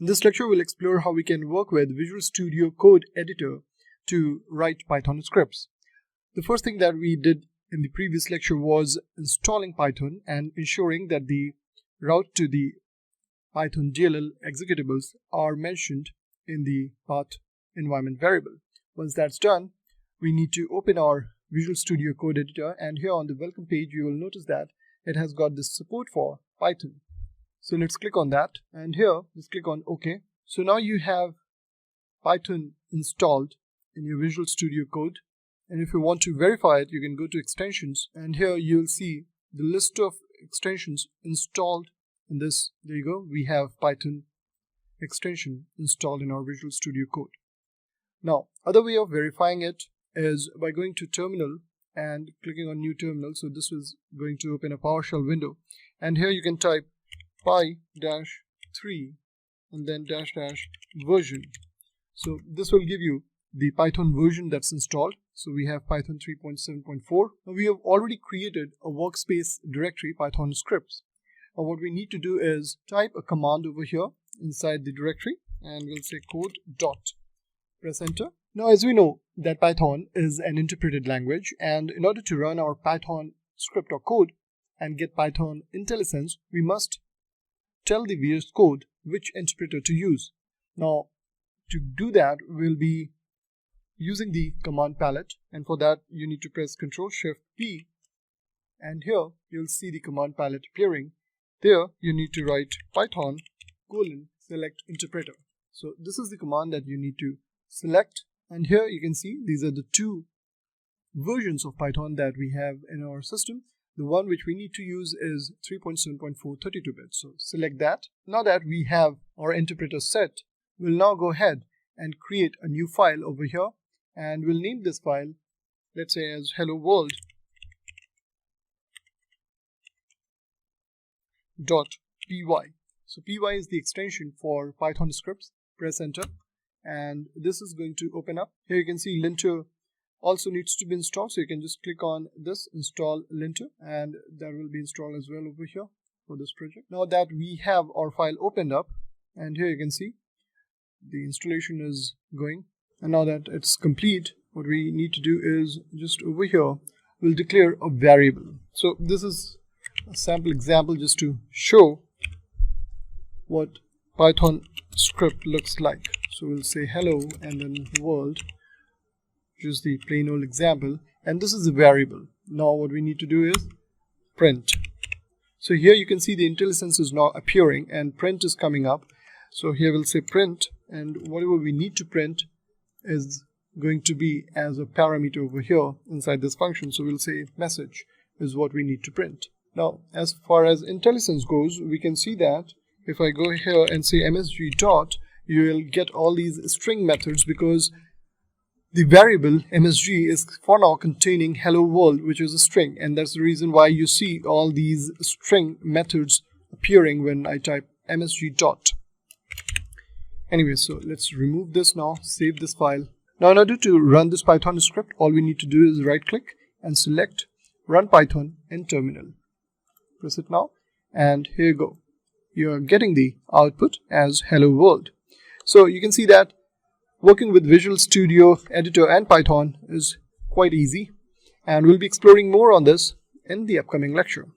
In this lecture, we'll explore how we can work with Visual Studio Code Editor to write Python scripts. The first thing that we did in the previous lecture was installing Python and ensuring that the route to the Python DLL executables are mentioned in the path environment variable. Once that's done, we need to open our Visual Studio Code Editor, and here on the welcome page you will notice that it has got this support for Python. So let's click on that, and here just click on OK. So now you have Python installed in your Visual Studio Code, and if you want to verify it, you can go to extensions, and here you'll see the list of extensions installed in this. There you go, we have Python extension installed in our Visual Studio Code. Now, other way of verifying it is by going to terminal and clicking on new terminal. So this is going to open a PowerShell window, and here you can type py-3 and then --version. So this will give you the Python version that's installed. So we have Python 3.7.4. Now we have already created a workspace directory Python scripts. Now what we need to do is type a command over here inside the directory, and we'll say code dot, press enter. Now as we know that Python is an interpreted language, and in order to run our Python script or code and get Python IntelliSense, we must tell the VS Code which interpreter to use. Now to do that, we'll be using the command palette, and for that you need to press Ctrl+Shift+P, and here you'll see the command palette appearing. There you need to write Python : select interpreter. So this is the command that you need to select, and here you can see these are the two versions of Python that we have in our system. The one which we need to use is 3.7.4 32-bit. So select that. Now that we have our interpreter set, we'll now go ahead and create a new file over here, and we'll name this file, let's say, as hello world .py. So py is the extension for Python scripts. Press enter, and this is going to open up. Here you can see linter also needs to be installed, so you can just click on this install linter, and that will be installed as well over here for this project. Now that we have our file opened up, and here you can see the installation is going, and now that it's complete, what we need to do is just over here we'll declare a variable. So this is a sample example just to show what Python script looks like. So we'll say hello and then world, just the plain old example, and this is a variable. Now what we need to do is print. So here you can see the IntelliSense is now appearing and print is coming up. So here we'll say print, and whatever we need to print is going to be as a parameter over here inside this function. So we'll say message is what we need to print. Now as far as IntelliSense goes, we can see that if I go here and say msg dot, you will get all these string methods, because the variable msg is for now containing hello world, which is a string, and that's the reason why you see all these string methods appearing when I type msg dot. Anyway, so let's remove this now, save this file. Now in order to run this Python script, all we need to do is right click and select run Python in terminal. Press it now, and here you go. You are getting the output as hello world. So you can see that working with Visual Studio Editor and Python is quite easy, and we'll be exploring more on this in the upcoming lecture.